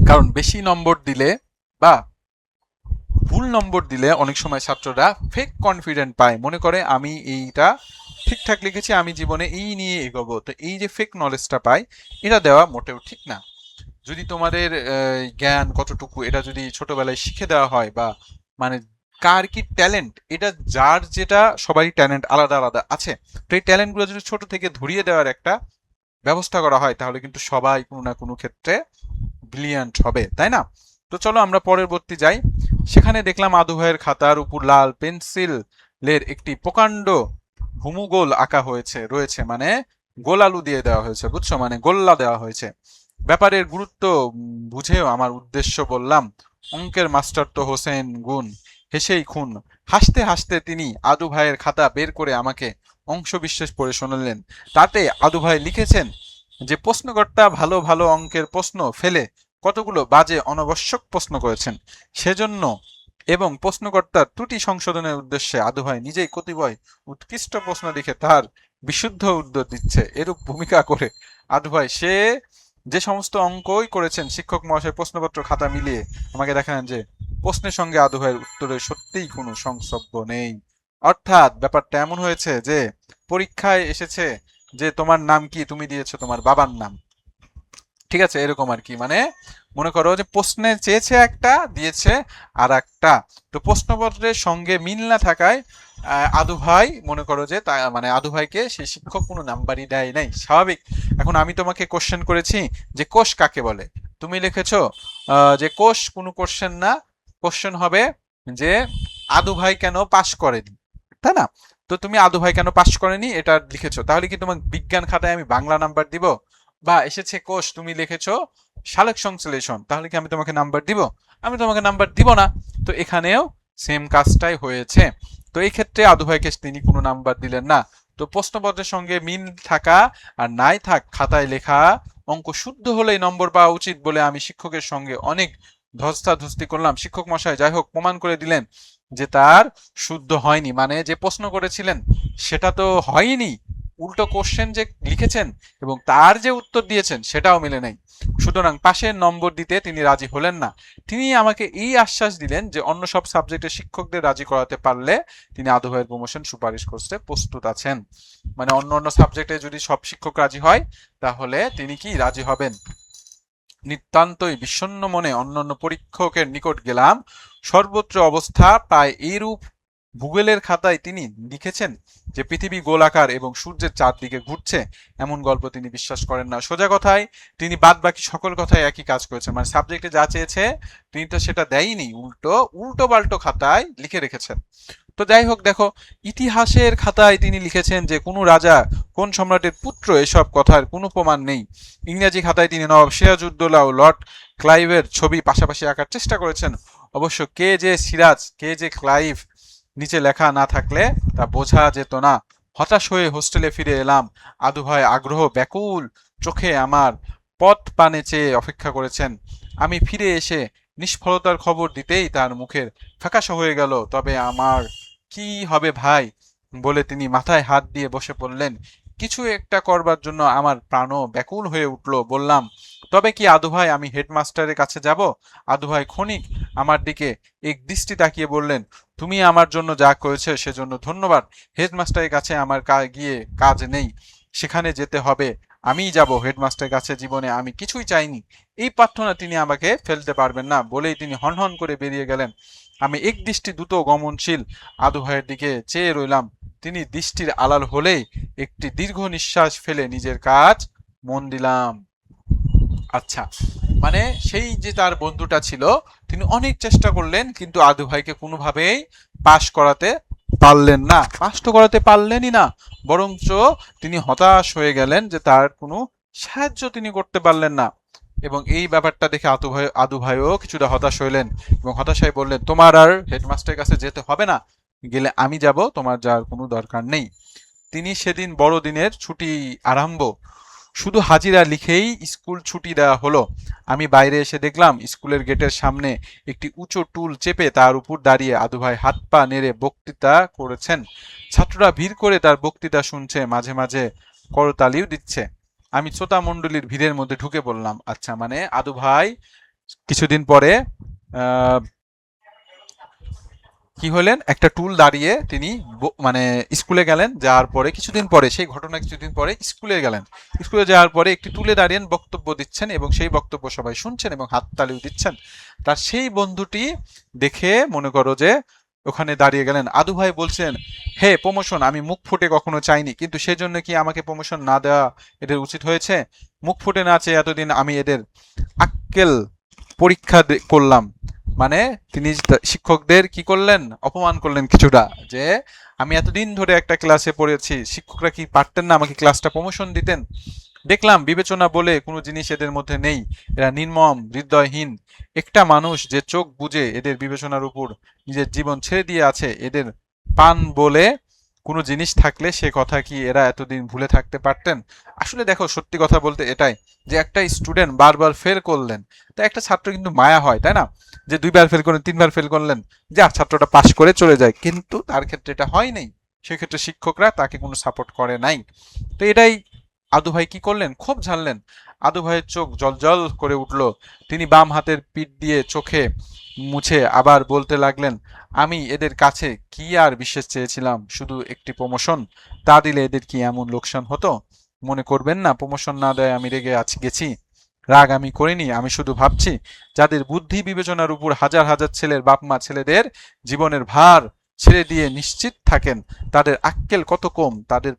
কারণ বেশি নম্বর দিলে বা ভুল নম্বর দিলে অনেক সময় ছাত্ররা ফেক কনফিডেন্ট পায়, মনে করে আমি এইটা ঠিকঠাক লিখেছি, আমি জীবনে এই নিয়ে এগোবো। তো এই যে ফেক নলেজটা পায়, এটা দেওয়া মোটেও ঠিক না। যদি তোমাদের জ্ঞান কতটুকু এটা যদি ছোটবেলায় শিখে দেওয়া হয়, বা মানে কার কি ট্যালেন্ট, এটা যার যেটা সবারই ট্যালেন্ট আলাদা আলাদা আছে, তো এই ট্যালেন্টগুলো যদি ছোট থেকে ধরিয়ে দেওয়ার একটা ব্যবস্থা করা হয় তাহলে কিন্তু সবাই কোনো না কোনো ক্ষেত্রে ব্রিলিয়ান্ট হবে, তাই না? তো চলো আমরা পরবর্তী যাই। সেখানে দেখলাম আদু ভাইয়ের খাতার উপর লাল পেন্সিলের একটি প্রকাণ্ড ভুমুগোল আঁকা রয়েছে, মানে গোল আলু দিয়ে দেওয়া হয়েছে, বুঝছো, মানে গোল্লা দেওয়া হয়েছে। ব্যাপারের গুরুত্ব বুঝেও আমার উদ্দেশ্য বললাম, অঙ্কের মাস্টার তো হোসেন গুণ, হেসেই খুন। হাসতে হাসতে তিনি আদু ভাইয়ের খাতা বের করে আমাকে অংশ বিশেষ পড়ে শোনালেন। তাতে আদু ভাই লিখেছেন যে প্রশ্নকর্তা ভালো ভালো অঙ্কের প্রশ্ন ফেলে কতগুলো বাজে অনাবশ্যক প্রশ্ন করেছেন, সেজন্য এবং প্রশ্নকর্তার ত্রুটি সংশোধনের উদ্দেশ্যে আদু ভাই নিজেই কতিপয় উৎকৃষ্ট প্রশ্ন লিখে তার বিশুদ্ধ উত্তর দিচ্ছে। এরূপ ভূমিকা করে আদু ভাই যে সমস্ত অঙ্কই করেছেন, শিক্ষক মহাশয় প্রশ্নপত্র খাতা মিলিয়ে আমাকে দেখান যে প্রশ্নের সঙ্গে আদু ভাইয়ের উত্তরে সত্যিই কোনো সংসর্গ নেই। অর্থাৎ ব্যাপারটা এমন হয়েছে যে পরীক্ষায় এসেছে যে তোমার নাম কি, তুমি দিয়েছো তোমার বাবার নাম, ঠিক আছে, এরকম আর কি। মানে মনে করো যে প্রশ্নে চেয়েছে একটা, দিয়েছে আর একটা। তো প্রশ্নপত্রের সঙ্গে মিল না থাকায় আদু ভাই মনে করো যে মানে আদু ভাইকে সেই শিক্ষক কোনো নাম্বারই দেয় নাই, স্বাভাবিক। এখন আমি তোমাকে কোশ্চেন করেছি যে কোষ কাকে বলে, তুমি লিখেছো যে কোষ কোনো কোশ্চেন না, কোশ্চেন হবে যে আদু ভাই কেন পাশ করেনি, তাই না? তো তুমি আদু ভাই কেন পাশ করেনি এটা লিখেছো, তাহলে কি তোমার বিজ্ঞান খাতায় আমি বাংলা নাম্বার দিব? বা এসেছে কোষ, তুমি লিখেছো সালোক সংশ্লেষণ, তাহলে কি আমি তোমাকে নাম্বার দিব? আমি তোমাকে নাম্বার দিব না। তো এখানেও সেম কাজটাই হয়েছে। তো এই ক্ষেত্রে আদু ভাইকে তিনি কোনো নাম্বার দিলেন না। তো প্রশ্নপত্রের সঙ্গে মিল থাকা আর নাই থাক, খাতায় লেখা অঙ্ক শুদ্ধ হলেই নম্বর পাওয়া উচিত বলে আমি শিক্ষকের সঙ্গে অনেক ধস্তাধস্তি করলাম। শিক্ষক মশাই যাই হোক প্রমাণ করে দিলেন যে তার শুদ্ধ হয়নি, মানে যে প্রশ্ন করেছিলেন সেটা তো হয়নি, উল্টো কোশ্চেন যে লিখেছেন এবং তার যে উত্তর দিয়েছেন সেটাও মিলে নাই। সুতরাং পাশের নম্বর দিতে তিনি রাজি হলেন না। তিনি আমাকে এই আশ্বাস দিলেন যে অন্য সব সাবজেক্টের শিক্ষকদের রাজি করাতে পারলে তিনি আদু ভাইয়ের প্রমোশন সুপারিশ করতে প্রস্তুত আছেন। মানে অন্য অন্য সাবজেক্টে যদি সব শিক্ষক রাজি হয় তাহলে তিনি কি রাজি হবেন। নিতান্তই বিষণ্ণ মনে অন্যান্য পরীক্ষকের নিকট গেলাম। সর্বত্র অবস্থা প্রায় এইরূপ। ভূগোলের খাতায় তিনি লিখেছেন যে পৃথিবী গোলাকার এবং সূর্যের চারদিকে ঘুরছে, এমন গল্প তিনি বিশ্বাস করেন না। সোজা কথায় তিনি বাদ বাকি সকল কথায় একই কাজ করেছেন, মানে সাবজেক্টে যা চেয়েছে তিনি তো সেটা দেয়নি, উল্টো উল্টো পাল্টো খাতায় লিখে রেখেছেন। তো যাই হোক, দেখো, ইতিহাসের খাতায় তিনি লিখেছেন যে কোন রাজা কোন সম্রাটের পুত্র, এসব কথার কোনো প্রমাণ নেই। ইংরেজি খাতায় তিনি নবাব সিরাজউদ্দৌলা ও লর্ড ক্লাইভের ছবি পাশাপাশি আঁকার চেষ্টা করেছেন। অবশ্য কে যে সিরাজ কে যে ক্লাইভ নিচে লেখা না থাকলে তা বোঝা যেত না। হতাশ হয়ে হোস্টেলে ফিরে এলাম। আদু ভাই আগ্রহ ব্যাকুল চোখে আমার পথ পানে চেয়ে অপেক্ষা করেছেন। আমি ফিরে এসে নিষ্ফলতার খবর দিতেই তার মুখের ফ্যাকাশে হয়ে গেল। তবে আমার কি হবে ভাই বলে তিনি মাথায় হাত দিয়ে বসে পড়লেন। কিছু একটা করবার জন্য আমার প্রাণও ব্যাকুল হয়ে উঠল। বললাম, তবে কি আদু ভাই আমি হেডমাস্টারের কাছে যাব? আদু ভাই ক্ষণিক আমার দিকে এক দৃষ্টি তাকিয়ে বললেন, তুমি আমার জন্য যা করেছো সেজন্য ধন্যবাদ। হেডমাস্টারের কাছে আমার গিয়ে কাজ নেই, সেখানে যেতে হবে, আমিই যাব হেডমাস্টারের কাছে, জীবনে আমি কিছুই চাইনি, এই প্রার্থনা তিনি আমাকে ফেলতে পারবেন না, বলেই তিনি হনহন করে বেরিয়ে গেলেন। আমি এক দৃষ্টি দ্রুত গমনশীল আদু ভাইয়ের দিকে চেয়ে রইলাম। তিনি দৃষ্টির আড়াল হলেই একটি দীর্ঘ নিঃশ্বাস ফেলে নিজের কাজ মন দিলাম। আচ্ছা, মানে সেই যে তার বন্ধুটা ছিল, তিনি অনেক চেষ্টা করলেন কিন্তু আদু ভাইকে কোনোভাবেই পাশ করাতে পারলেন না, পাশ তো করাতে পারলেনই না, বরঞ্চ তিনি হতাশ হয়ে গেলেন যে তার কোনো সাহায্য তিনি করতে পারলেন না। এবং এই ব্যাপারটা দেখে আদু ভাইও কিছুটা হতাশ হইলেন এবং হতাশায় বললেন, তোমার আর হেডমাস্টারের কাছে যেতে হবে না, গেলে আমি যাব, তোমার যাওয়ার কোনো দরকার নেই। তিনি সেদিন বড়দিনের ছুটি আরম্ভ, শুধু হাজিরা লিখেই স্কুল ছুটি দেওয়া হলো। আমি বাইরে এসে দেখলাম স্কুলের গেটের সামনে একটি উঁচু টুল চেপে তার উপর দাঁড়িয়ে আদুভাই হাত পা নেড়ে বক্তৃতা করেছেন। ছাত্ররা ভিড় করে তার বক্তৃতা শুনছে, মাঝে মাঝে করতালিও দিচ্ছে। আমি শ্রোতা মণ্ডলীর ভিড়ের মধ্যে ঢুকে পড়লাম। আচ্ছা, মানে আদু ভাই কিছুদিন পরে আহ কি হলেন, একটা টুল দাঁড়িয়ে তিনি মানে স্কুলে গেলেন, যাওয়ার পরে কিছুদিন পরে, সেই ঘটনা কিছুদিন পরে স্কুলে গেলেন, স্কুলে যাওয়ার পরে একটি টুলে দাঁড়িয়ে বক্তব্য দিচ্ছেন এবং সেই বক্তব্য সবাই শুনছেন এবং হাততালিও দিচ্ছেন। তার সেই বন্ধুটি দেখে মনে করো যে ওখানে দাঁড়িয়ে গেলেন। আদু ভাই বলছেন, হে প্রমোশন আমি মুখ ফুটে কখনো চাইনি, কিন্তু সেজন্য কি আমাকে প্রমোশন না দেওয়া এদের উচিত হয়েছে? মুখ ফুটে না চেয়ে এতদিন আমি এদের আক্কেল পরীক্ষা করলাম। মানে তিনি শিক্ষকদের কি করলেন, অপমান করলেন কিছুটা, যে আমি এতদিন ধরে একটা ক্লাসে পড়েছি, শিক্ষকরা কি পারতেন না আমাকে ক্লাসটা প্রমোশন দিতেন? দেখলাম বিবেচনা বলে কোনো জিনিস এদের মধ্যে নেই, এরা নির্মম হৃদয়হীন। একটা মানুষ যে চোখ বুজে এদের বিবেচনার উপর নিজের জীবন ছেড়ে দিয়ে আছে, এদের পান বলে কোনো জিনিস থাকলে সে কথা কি এরা এতদিন ভুলে থাকতে পারতেন? আসলে দেখো, সত্যি কথা বলতে এটাই, যে একটা স্টুডেন্ট বারবার ফেল করলেন, তা একটা ছাত্র কিন্তু মায়া হয়, তাই না? যে দুইবার ফেল করলেন, তিনবার ফেল করলেন, যা ছাত্রটা পাশ করে চলে যায়, কিন্তু তার ক্ষেত্রে এটা হয় নাই। সেক্ষেত্রে শিক্ষকরা তাকে কোনো সাপোর্ট করে নাই। তো এটাই আদু ভাই কি করলেন, খুব ঝাড়লেন। আদু ভাইয়ের চোখ জলজল করে উঠল। তিনি বাম হাতের পিঠ দিয়ে চোখে মুছে আবার বলতে লাগলেন, আমি এদের কাছে কি আর বিশেষ চেয়েছিলাম, শুধু একটি প্রমোশন, তা দিলে এদের কি এমন লোকসান হতো? মনে করবেন না প্রমোশন না দেয় আমি রেগে গেছি। রাগ আমি করিনি, আমি শুধু ভাবছি যাদের বুদ্ধি বিবেচনার উপর হাজার হাজার ছেলের বাপ মা ছেলেদের জীবনের ভার ছেড়ে দিয়ে নিশ্চিত থাকেন, তাদের আক্কেল কত কম, তাদের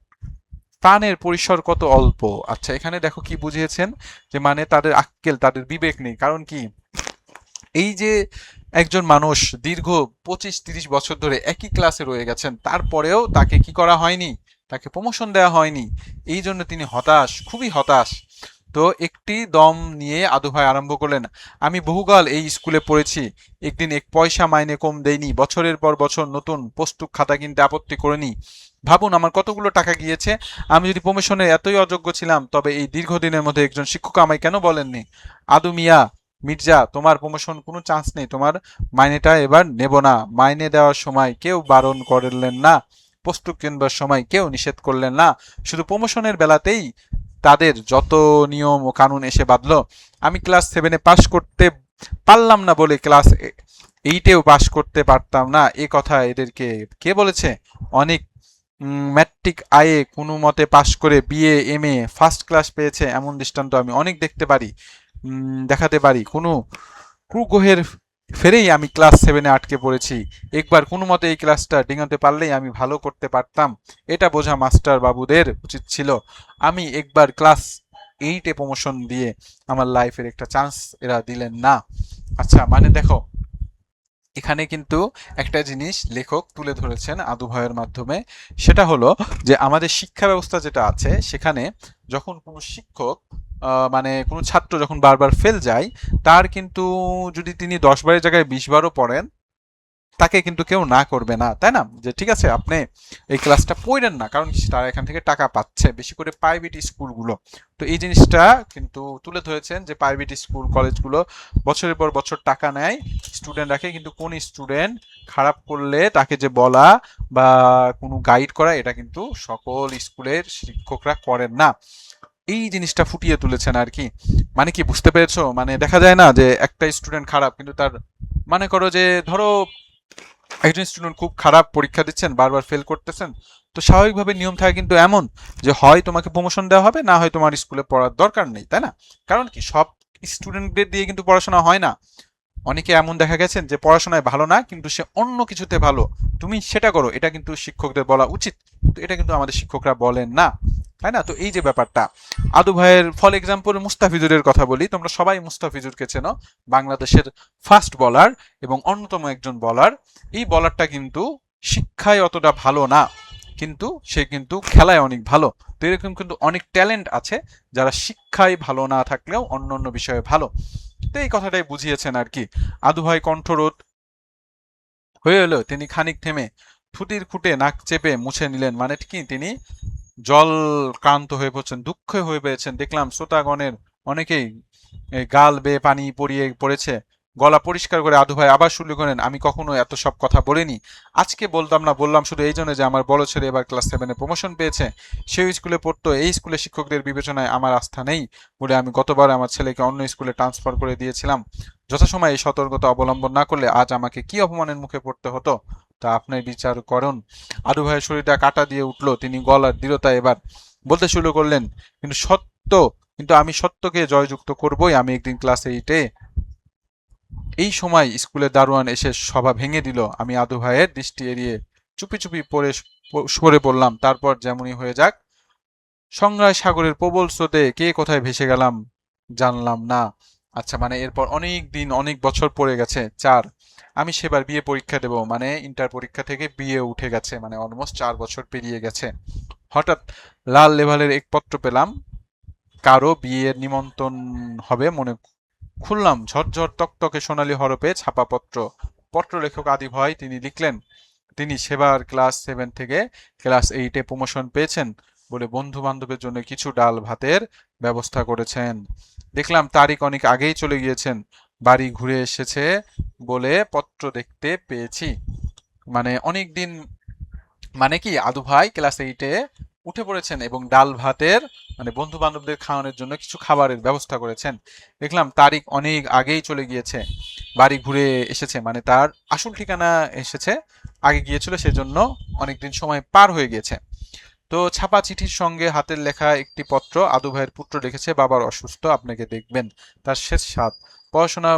প্রাণের পরিসর কত অল্প। আচ্ছা, এখানে দেখো কি বুঝিয়েছেন, যে মানে তাদের আক্কেল, তাদের বিবেক নেই। কারণ কি, এই যে একজন মানুষ দীর্ঘ 25-30 বছর ধরে একই ক্লাসে রয়ে গেছেন, তারপরেও তাকে কি করা হয়নি, তাকে প্রমোশন দেওয়া হয়নি, এই জন্য তিনি হতাশ, খুবই হতাশ। তো একটি দম নিয়ে আদু ভাই আরম্ভ করলেন, আমি বহুকাল এই স্কুলে পড়েছি, একদিন এক পয়সা মাইনে কম দেয়নি, বছরের পর বছর নতুন পুস্তক খাতা কিনতে আপত্তি করেনি। ভাবুন আমার কতগুলো টাকা গিয়েছে। আমি যদি প্রমোশনে এতই অযোগ্য ছিলাম, তবে এই দীর্ঘদিনের মধ্যে একজন শিক্ষক আমায় কেন বলেননি, আদু মিয়া, মির্জা, তোমার প্রমোশন কোনো চান্স নেই, তোমার মাইনেটা এবার নেব না। মাইনে দেওয়ার সময় কেউ বারণ করলেন না, পুস্তক কিনবার সময় কেউ নিষেধ করলেন না, শুধু প্রমোশনের বেলাতেই তাদের যত নিয়ম ও কানুন এসে বাঁধলো। আমি ক্লাস 7-এ পাশ করতে পারলাম না বলে ক্লাস 8-এও পাশ করতে পারতাম না, এ কথা এদেরকে কে বলেছে? অনেক ম্যাট্রিক আয়ে কোনো মতে পাশ করে বিএ এমএ ফার্স্ট ক্লাস পেয়েছে, এমন দৃষ্টান্ত আমি অনেক দেখাতে পারি। কোনো কুগ্রহের ফেরেই আমি ক্লাস 7-এ আটকে পড়েছি। একবার কোনো মতে এই ক্লাসটা ডিঙাতে পারলেই আমি ভালো করতে পারতাম, এটা বোঝা মাস্টার বাবুদের উচিত ছিল। আমি একবার ক্লাস 8-এ প্রমোশন দিয়ে আমার লাইফের একটা চান্স এরা দিলেন না। আচ্ছা, মানে দেখো, এখানে কিন্তু একটা জিনিস লেখক তুলে ধরেছেন আদু ভাইয়ের মাধ্যমে, সেটা হলো যে আমাদের শিক্ষা ব্যবস্থা যেটা আছে, সেখানে যখন কোনো শিক্ষক মানে কোনো ছাত্র যখন বারবার ফেল যায়, তার কিন্তু যদি তিনি 10 বারের জায়গায় 20 বারও পড়েন, তাকে কিন্তু কেউ না করবে না, তাই না? যে ঠিক আছে আপনি এই ক্লাসটা পড়েন না, কারণ তারা এখান থেকে টাকা পাচ্ছে, বেশি করে প্রাইভেট স্কুলগুলো। তো এই জিনিসটা কিন্তু তুলে ধরেছেন, যে প্রাইভেট স্কুল কলেজগুলো বছরের পর বছর টাকা নেয়, স্টুডেন্ট রাখে, কিন্তু কোন স্টুডেন্ট খারাপ করলে তাকে যে বলা বা কোনো গাইড করা, এটা কিন্তু সকল স্কুলের শিক্ষকরা করেন না। এই জিনিসটা ফুটিয়ে তুলেছেন আর কি। মানে কি বুঝতে পেরেছো? মানে দেখা যায় না যে একটা স্টুডেন্ট খারাপ কিন্তু তার, মনে করো যে ধরো একজন স্টুডেন্ট খুব খারাপ পরীক্ষা দিচ্ছেন, বারবার ফেল করতেছেন, তো স্বাভাবিকভাবে নিয়ম থাকে কিন্তু এমন যে হয় তোমাকে প্রমোশন দেওয়া হবে, না হয় তোমার স্কুলে পড়ার দরকার নেই, তাই না? কারণ কি সব স্টুডেন্টদের দিয়ে কিন্তু পড়াশোনা হয় না। অনেকে এমন দেখা গেছেন যে পড়াশোনায় ভালো না কিন্তু সে অন্য কিছুতে ভালো, তুমি সেটা করো, এটা কিন্তু শিক্ষকদের বলা উচিত। তো এটা কিন্তু আমাদের শিক্ষকরা বলেন না, তাই না? তো এই যে ব্যাপারটা, আদু ভাইয়ের ফর এক্সাম্পল মুস্তাফিজুরের কথা বলি, তোমরা সবাই মুস্তাফিজুরকে চেনো, বাংলাদেশের ফাস্ট বলার এবং অন্যতম একজন বলার। এই বলারটা কিন্তু শিক্ষায় অতটা ভালো না, কিন্তু সে কিন্তু খেলায় অনেক ভালো। তো এরকম কিন্তু অনেক ট্যালেন্ট আছে যারা শিক্ষায় ভালো না থাকলেও অন্য অন্য বিষয়ে ভালো। তো এই কথাটাই বুঝিয়েছেন আর কি। আদু ভাই কণ্ঠরোধ হয়ে এলো, তিনি খানিক থেমে থুতির খুঁটে নাক চেপে মুছে নিলেন। মানে কি তিনি জল ক্লান্ত হয়ে পড়ছেন, দুঃখ হয়ে পেয়েছেন। দেখলাম শ্রোতাগণের অনেকেই এই গাল বেয়ে পানি পড়িয়ে পড়েছে। গলা পরিষ্কার করে আদু ভাই আবার শুরু করেন, আমি কখনো এত সব কথা বলিনি। আজকে বলতাম না, বললাম শুধু এই জন্য যে আমার বড় ছেলে এবার ক্লাস 7-এ প্রমোশন পেয়েছে, সেই স্কুলে পড়তো, এই স্কুলে শিক্ষকদের বিবেচনায় আমার আস্থা নেই বলে আমি গতবার আমার ছেলেকে অন্য স্কুলে ট্রান্সফার করে দিয়েছিলাম। যথাসময়ে এই সতর্কতা অবলম্বন না করলে আজ আমাকে কি অপমানের মুখে পড়তে হতো, তা আপনি বিচার করুন। আদু ভাইয়ের শরীরটা কাটা দিয়ে উঠলো, তিনি গলার দৃঢ়তা এবার বলতে শুরু করলেন, কিন্তু সত্য, কিন্তু আমি সত্যকে জয়যুক্ত করবই, আমি একদিন ক্লাস 8-এ। এই সময় স্কুলের দারোয়ান এসে সভা ভেঙে দিল। আমি আদু ভাইয়ের দৃষ্টি এড়িয়ে চুপি চুপি পড়ে সরে পড়লাম। তারপর যেমনই হয়ে যাক, সংগ্রায় সাগরের প্রবল স্রোতে কে কোথায় ভেসে গেলাম জানলাম না। আচ্ছা, মানে এরপর অনেক দিন অনেক বছর পড়ে গেছে, 4, আমি সেবার বিয়ে পরীক্ষা দেব, মানে ইন্টার পরীক্ষা থেকে বিয়ে উঠে গেছে, মানে অলমোস্ট 4 বছর পেরিয়ে গেছে। হঠাৎ লাল লেভালের এক পত্র পেলাম, কারো বিয়ের নিমন্ত্রণ হবে মনে। খুললাম, ঝরঝর তকতকে সোনালী হরপে ছাপা পত্র। পত্র লেখক আদি ভাই, তিনি লিখলেন তিনি সেবার ক্লাস 7 থেকে ক্লাস 8-এ প্রমোশন পেয়েছেন বলে বন্ধু বান্ধবের জন্য কিছু ডাল ভাতের ব্যবস্থা করেছেন। দেখলাম তারিখ অনেক আগেই চলে গিয়েছেন, বাড়ি ঘুরে এসেছে বলে পত্র দেখতে পেয়েছি। মানে অনেক দিন, মানে কি আদু ভাই ক্লাস 8-এ উঠে পড়েছেন এবং ডাল ভাতের, মানে বন্ধু বান্ধবদের খাওয়ানোর জন্য কিছু খাবারের ব্যবস্থা করেছেন। দেখলাম তারিখ অনেক আগেই চলে গিয়েছে, বাড়ি ঘুরে এসেছে, মানে তার আসল ঠিকানা এসেছে, আগে গিয়েছিল সেজন্য অনেকদিন সময় পার হয়ে গিয়েছে। তো ছাপা চিঠির সঙ্গে হাতের লেখা একটি পত্র, আদু ভাইয়ের পুত্র লিখেছে, বাবার অসুস্থ, আপনাকে দেখবেন, তার শেষ সাধ। পড়াশোনা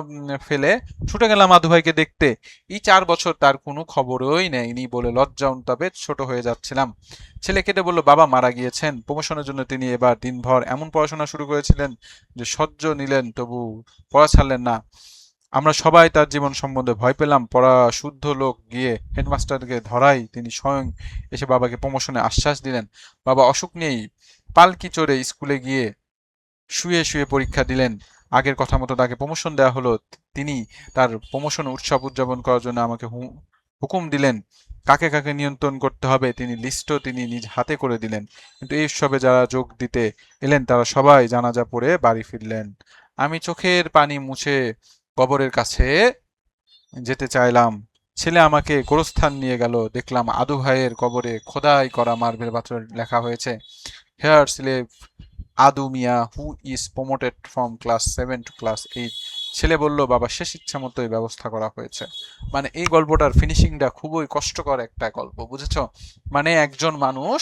ফেলে ছুটে গেলাম আদু ভাইকে দেখতে। এই 4 বছর তার কোনো খবরই নেয়নি বলে লজ্জা অনুতাপে ছোট হয়ে যাচ্ছিলাম। ছেলে কেটে বলল, বাবা মারা গিয়েছেন। প্রমোশনের জন্য তিনি এবার দিনভর এমন পড়াশোনা শুরু করেছিলেন যে সহ্য নিলেন, তবু পড়া ছাড়লেন না। আমরা সবাই তার জীবন সম্বন্ধে ভয় পেলাম। পড়া শুদ্ধ লোক গিয়ে হেডমাস্টারকে ধরাই তিনি স্বয়ং এসে বাবাকে প্রমোশনে আশ্বাস দিলেন। বাবা অসুখ নেই, পালকি চড়ে স্কুলে গিয়ে শুয়ে শুয়ে পরীক্ষা দিলেন। আগের কথা মতো তাকে প্রমোশন দেওয়া হলো। তিনি তার প্রমোশন উৎসব উদযাপন করার জন্য আমাকে হুকুম দিলেন। কাকে কাকে নিয়ন্ত্রণ করতে হবে তিনি লিস্টও তিনি নিজ হাতে করে দিলেন। কিন্তু এই উৎসবে যারা যোগ দিতে এলেন তারা সবাই জানাজা পড়ে বাড়ি ফিরলেন। আমি চোখের পানি মুছে কবরের কাছে যেতে চাইলাম। ছেলে আমাকে গোরস্থান নিয়ে গেল। দেখলাম আদু ভাইয়ের কবরে খোদাই করা মার্বেল পাথরে লেখা হয়েছে, here slave Adu Mia who is promoted from class 7 to class 8। ছেলে বলল, বাবা শেষ ইচ্ছা মতোই ব্যবস্থা করা হয়েছে। মানে এই গল্পটার ফিনিশিংটা খুবই কষ্টকর একটা গল্প, বুঝেছো? মানে একজন মানুষ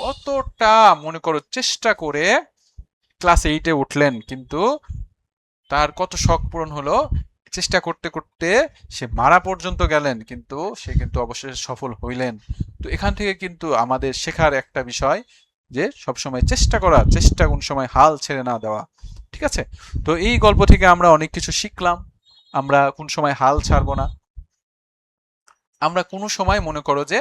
কতটা, মনে করো, চেষ্টা করে ক্লাস 8-এ উঠলেন, কিন্তু তার কত শখ পূরণ হলো, চেষ্টা করতে করতে সে মারা পর্যন্ত গেলেন, কিন্তু সে কিন্তু অবশেষে সফল হইলেন। তো এখান থেকে কিন্তু আমাদের শেখার একটা বিষয় যে সবসময় চেষ্টা করা, চেষ্টা কোন সময় হাল ছেড়ে না দেওয়া। ঠিক আছে? তো এই গল্প থেকে আমরা অনেক কিছু শিখলাম। আমরা কোন সময় হাল ছাড়বো না, আমরা কোনো সময় মনে করো যে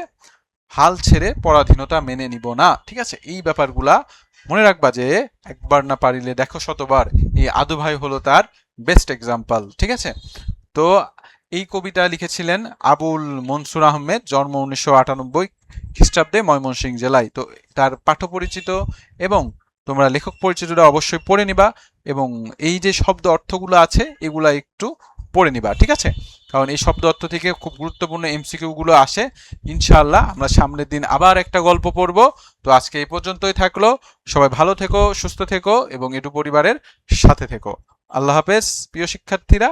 হাল ছেড়ে পরাধীনতা মেনে নিব না। ঠিক আছে? এই ব্যাপারগুলা মনে রাখবা যে একবার না পারিলে দেখো শতবার। এই আদু ভাই হলো তার বেস্ট এক্সাম্পল। ঠিক আছে? তো এই কবিতা লিখেছিলেন আবুল মনসুর আহমেদ, জন্ম 1998 খ্রিস্টাব্দে, ময়মনসিংহ জেলায়। তো তার পাঠ্য পরিচিত এবং তোমরা লেখক পরিচিতটা অবশ্যই পড়ে নিবা, এবং এই যে শব্দ অর্থগুলো আছে এগুলা একটু পড়ে নিবা। ঠিক আছে? কারণ এই শব্দ অর্থ থেকে খুব গুরুত্বপূর্ণ এমসিকিউ গুলো আসে। ইনশাআল্লাহ আমরা সামনের দিন আবার একটা গল্প পড়বো। তো আজকে এই পর্যন্তই থাকলো। সবাই ভালো থেকো, সুস্থ থেকো এবং এটু পরিবারের সাথে থেকো। আল্লাহ হাফেজ প্রিয় শিক্ষার্থীরা।